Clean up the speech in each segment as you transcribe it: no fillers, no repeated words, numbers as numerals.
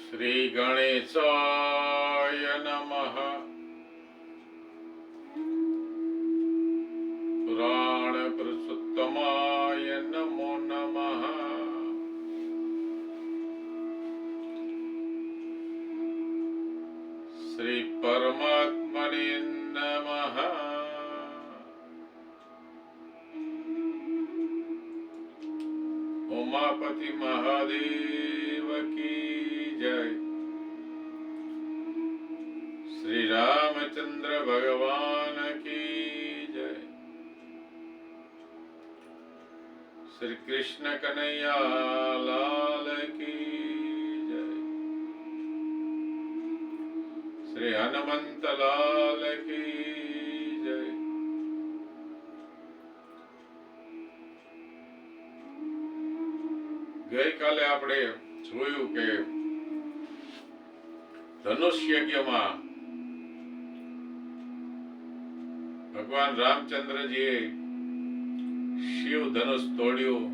શ્રી ગણેશાય નમઃ. પુરાણ પુરુષોત્તમાય નમો નમઃ. શ્રી પરમાત્મને નમઃ. ઉમાપતિ મહાદેવ કી જય. શ્રી રામચંદ્ર ભગવાન કી જય. શ્રી કૃષ્ણ કનૈયા લાલ કી જય. શ્રી હનુમંત લાલ કી જય. ગઈકાલે આપણે જોયું કે ધનુષ યજ્ઞમાં ભગવાન રામચંદ્રજીએ શિવ ધનુષ તોડ્યું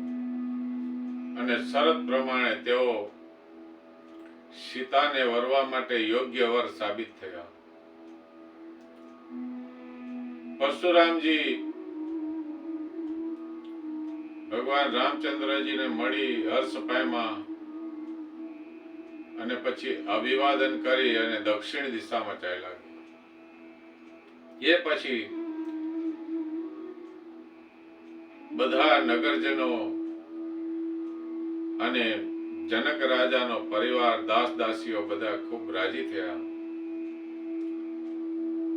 અને શરત પ્રમાણે તેઓ સીતાને વરવા માટે યોગ્ય વર સાબિત થયા. પરશુરામજી ભગવાન રામચંદ્રજીને મળી હર્ષ પામ્યા અને પછી અભિવાદન કરી અને દક્ષિણ દિશામાં ચાલ્યા ગયા. એ પછી બધા નગરજનો અને જનક રાજાનો પરિવાર, દાસ દાસીઓ બધા ખૂબ રાજી થયા.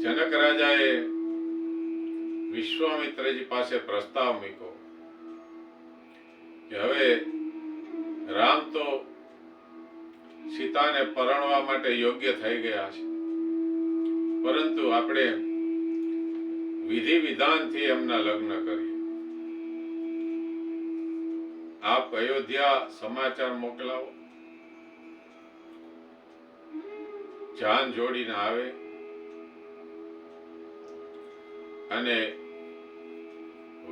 જનક રાજાએ વિશ્વામિત્રજી પાસે પ્રસ્તાવ મૂક્યો કે હવે રામ તો સીતાને પરણવા માટે યોગ્ય થઈ ગયા છે, પરંતુ આપણે વિધિ વિધાનથી એમના લગ્ન કરીએ. આપ અયોધ્યા સમાચાર મોકલાવો, જાન જોડીને આવે અને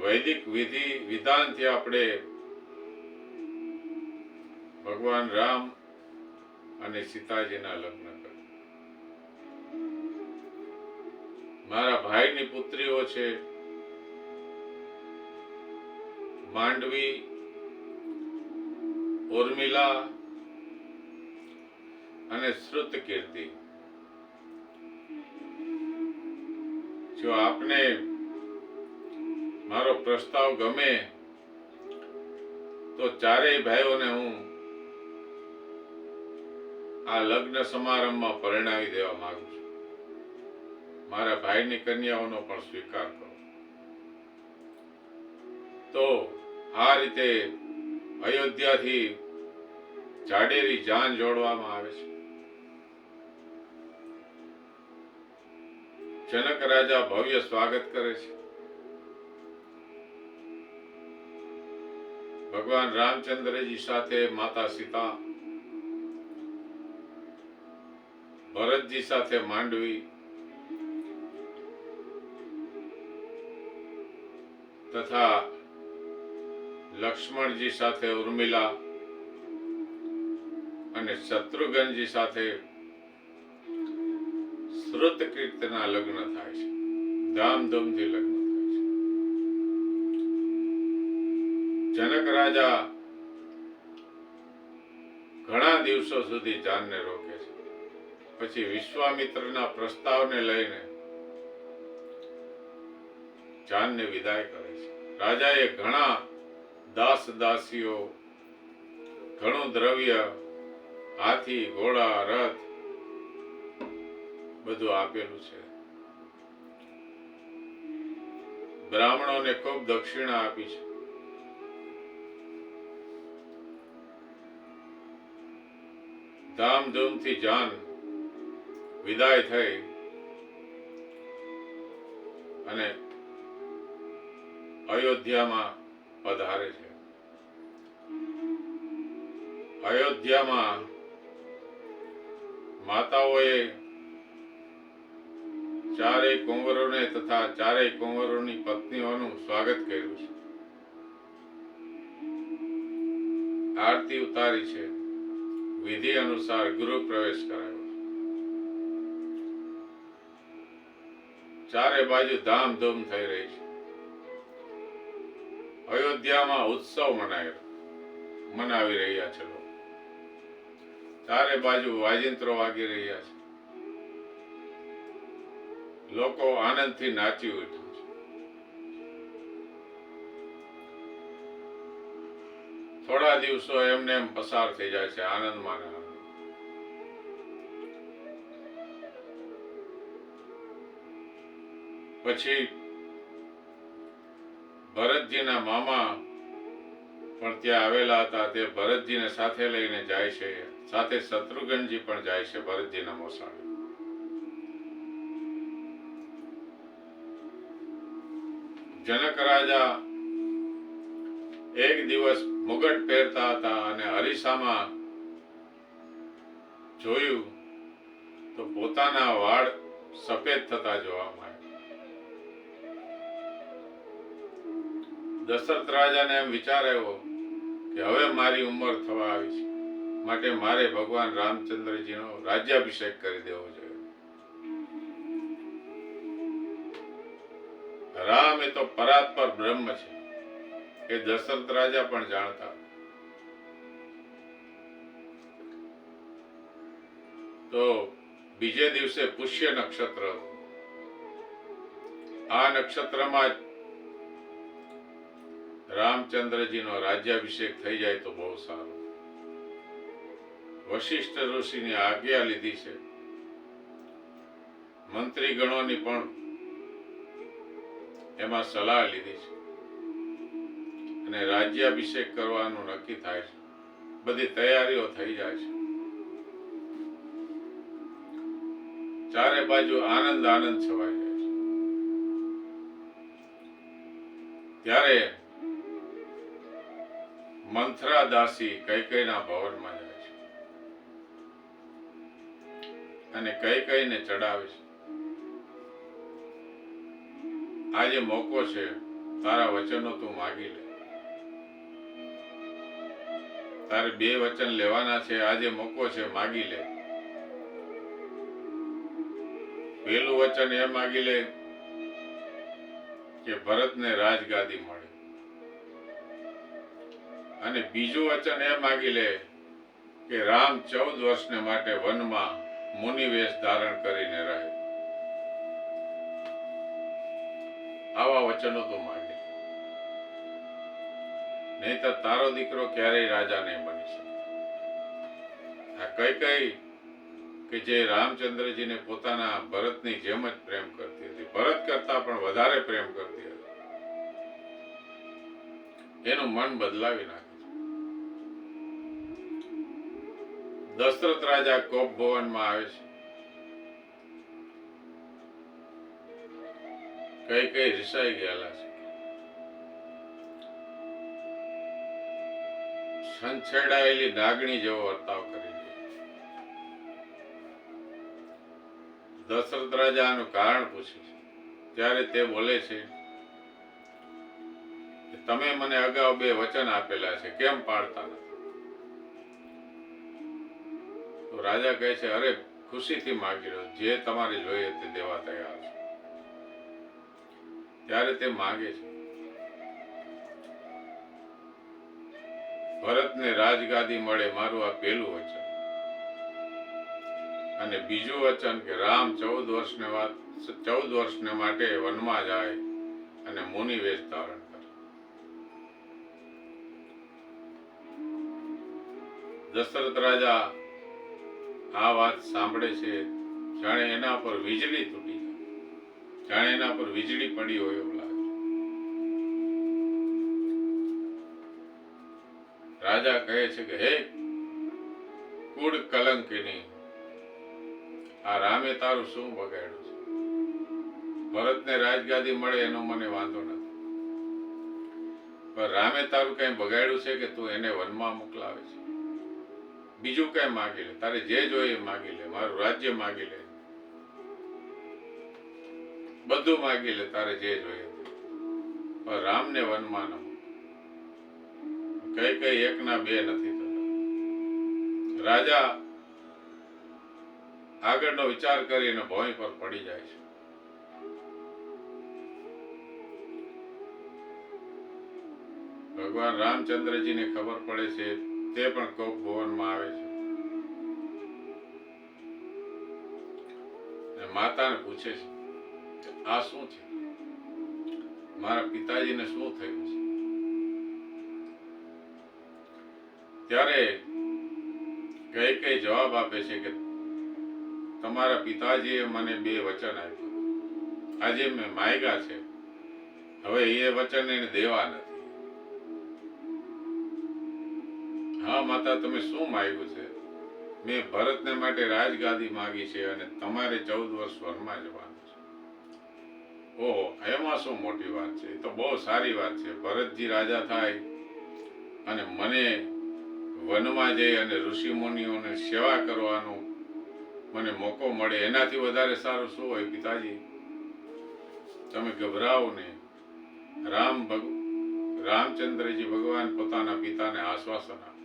વૈદિક વિધિ વિધાનથી આપણે ભગવાન રામ અને સીતાજીના લગ્ન કરે. મારા ભાઈની પુત્રીઓ છે માંડવી, ઉર્મિલા અને શ્રુતકીર્તિ. જો આપને મારો પ્રસ્તાવ ગમે તો ચારેય ભાઈઓને હું આ લગ્ન સમારંભમાં પરણાવી દેવા માંગુ છું. મારા ભાઈની કન્યાઓનો પણ સ્વીકાર કરો. તો આ રીતે અયોધ્યાથી જાડેરી જાન જોડવામાં આવે છે. જનક રાજા ભવ્ય સ્વાગત કરે છે. ભગવાન રામચંદ્રજી સાથે માતા સીતા, ભરતજી સાથે માંડવી તથા લક્ષ્મણજી સાથે ઉર્મિલા અને શત્રુઘ્નજી સાથે શ્રુતકીર્તિના લગ્ન થાય છે. ધામધૂમથી લગ્ન થાય છે. જનક રાજા ઘણા દિવસો સુધી જાનને રોકે છે. પછી વિશ્વામિત્રના પ્રસ્તાવને લઈને જાનને વિદાય કરે છે. રાજાએ ઘણા દાસ દાસીઓ, ઘણું દ્રવ્ય, હાથી, ઘોડા, રથ બધું આપેલું છે. બ્રાહ્મણોને ખૂબ દક્ષિણા આપી છે. ધામધૂમથી જાન વિદાય થઈ અને અયોધ્યામાં પધારે છે. અયોધ્યામાં માતાઓએ ચારેય કુંવરોને તથા ચારેય કુંવરોની પત્નીઓનું સ્વાગત કર્યું છે. આરતી ઉતારી છે, વિધિ અનુસાર ગૃહ પ્રવેશ કરાયો. ચારે બાજુ ધામધૂમ થઈ રહી છે. અયોધ્યામાં ઉત્સવ મનાવી રહ્યા છે લોકો. ચારે બાજુ વાજિંત્રો વાગી રહ્યા છે. લોકો આનંદથી નાચી ઉઠ્યા છે. થોડા દિવસો એમને એમ પસાર થઈ જાય છે આનંદમાં ને આનંદ. પછી ભરતજીના મામા પણ ત્યાં આવેલા હતા. તે ભરતજીને સાથે લઈને જાય છે. સાથે શત્રુઘ્નજી પણ જાય છે ભરતજીના મોસાળે. જનક રાજા એક દિવસ મુગટ પહેરતા હતા અને અરીસામાં જોયું તો પોતાના વાળ સફેદ થતા જોવા મળ્યા. દશરથ રાજાને એમ વિચાર આવ્યો કે હવે મારી ઉંમર થવા આવી છે, માટે મારે ભગવાન રામચંદ્રજીનો રાજ્યાભિષેક કરી દેવો જોઈએ. રામ એ તો પરાત્પર બ્રહ્મ છે, એ દશરથ રાજા પણ જાણતા. તો બીજે દિવસે પુષ્ય નક્ષત્ર. આ નક્ષત્રમાં રામચંદ્રજીનો રાજ્યાભિષેક થઈ જાય તો બહુ સારું. વશિષ્ઠ ઋષિની આજ્ઞા લીધી છે. મંત્રી ગણોની પણ એમાં સલાહ લીધી છે અને રાજ્યાભિષેક કરવાનું નક્કી થાય છે. બધી તૈયારીઓ થઈ જાય છે. ચારે બાજુ આનંદ આનંદ છવાઈ જાય છે. ત્યારે મંથરા દાસી કૈકેયીના ભવનમાં જાય છે અને કૈકેયીને ચડાવે છે. આજે મોકો છે, તારા વચનો તું માગી લે. તારે 2 વચન લેવાના છે. આજે મોકો છે, માગી લે. પહેલું વચન એ માગી લે કે ભરતને રાજગાદી મળે, અને બીજું વચન એ માગી લે કે રામ 14 વર્ષને માટે વનમાં મુનિવેશ ધારણ કરીને રહે. આવા વચનો તો માગે, નહીં તો તારો દીકરો ક્યારેય રાજા નહીં બની શકે. આ કૈકેયી કે જે રામચંદ્રજીને પોતાના ભરતની જેમ જ પ્રેમ કરતી હતી, ભરત કરતા પણ વધારે પ્રેમ કરતી હતી, એનું મન બદલાવી નાખે. દશરથ રાજા કોપ ભવનમાં આવે છે. કૈકેયી રિસાઈ ગયેલા છે. સંછેડાયેલી નાગણી જેવો વર્તાવ કરી છે. દશરથ રાજા આનું કારણ પૂછે છે. ત્યારે તે બોલે છે કે તમે મને અગાઉ 2 વચન આપેલા છે, કેમ પાળતા નથી? તો રાજા કહે છે, અરે ખુશીથી માગી લો, જે તમારે જોઈએ તે દેવા તૈયાર છે. ત્યારે તે માગે છે, ભરતને રાજગાદી મળે, મારું આ પહેલું વચન. અને બીજું વચન કે રામ 14 વર્ષને માટે વનમાં જાય અને મુનિ વેશ ધારણ કરે. દશરથ રાજા આ વાત સાંભળે છે, જાણે એના પર વીજળી તૂટી જાય, જાણે એના પર વીજળી પડી હોય એવું લાગે. રાજા કહે છે કે હે કુળ કલંકિની, આ રામે તારું શું બગાડ્યું છે? ભરતને રાજગાદી મળે એનો મને વાંધો નથી, પણ રામે તારું કઈ બગાડ્યું છે કે તું એને વનમાં મોકલાવે છે? બીજું કઈ માગી લે, તારે જે જોઈએ માગી લે, મારું રાજ્ય માગી લે, બધું માગી લે, તારે જે જોઈએ. પણ રામને વનમાં ન. કૈકેયી 1 ના 2 નથી થતા. રાજા આગળનો વિચાર કરીને ભોંય પર પડી જાય છે. ભગવાન રામચંદ્રજીને ખબર પડે છે, તે પણ કોપ ભુવનમાં આવે છે અને માતાને પૂછે છે કે આ શું છે, મારા પિતાજીને શું થયું છે? ત્યારે કઈ જવાબ આપે છે કે તમારા પિતાજીએ મને 2 વચન આપ્યું, આજે મેં માગ્યા છે, હવે એ વચન એને દેવા નથી. હા માતા, તમે શું માંગ્યું છે? મેં ભરતને માટે રાજગાદી માંગી છે અને તમારે 14 વર્ષ વનમાં જવાનું છે. ઓહો, એમાં શું મોટી વાત છે? એ તો બહુ સારી વાત છે. ભરતજી રાજા થાય અને મને વનમાં જઈ અને ઋષિ મુનિઓને સેવા કરવાનો મને મોકો મળે, એનાથી વધારે સારું શું હોય પિતાજી? તમે ગભરાવો નહીં. રામચંદ્રજી ભગવાન પોતાના પિતાને આશ્વાસન આપે,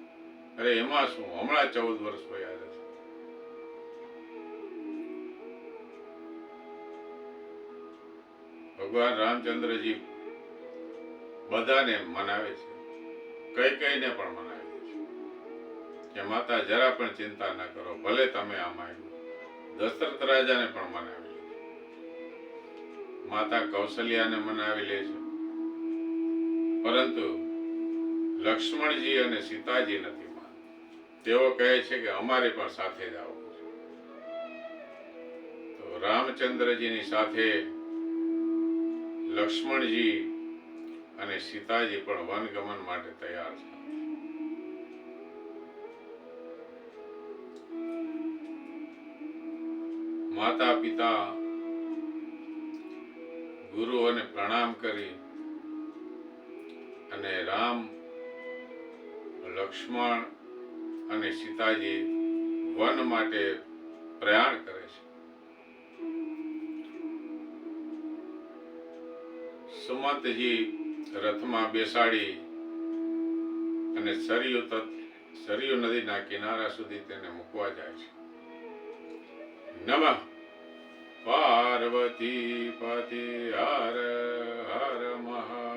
અરે એમાં શું, હમણાં 14 વર્ષ વયા જશે. ભગવાન રામચંદ્રજી બધાને મનાવે છે, કઈને પણ મનાવે છે કે માતા જરા પણ ચિંતા ન કરો, ભલે તમે આ માંગ્યું. દશરથ રાજાને પણ મનાવી લે છે, માતા કૌશલ્યાને મનાવી લે છે, પરંતુ લક્ષ્મણજી અને સીતાજી નથી માનતા. તેઓ કહે છે કે અમારે પણ સાથે જ આવવું છે. તો રામચંદ્રજીની સાથે લક્ષ્મણજી અને સીતાજી પણ વનગમન માટે તૈયાર છે. માતા પિતા ગુરુઓને પ્રણામ કરી અને રામ, લક્ષ્મણ અને સીતાજી વન માટે પ્રયાણ કરે છે. સુમંતજી રથમાં બેસાડી અને સરયુ નદીના કિનારા સુધી તેને મૂકવા જાય છે. નમઃ પાર્વતી પતિ હર હર મહા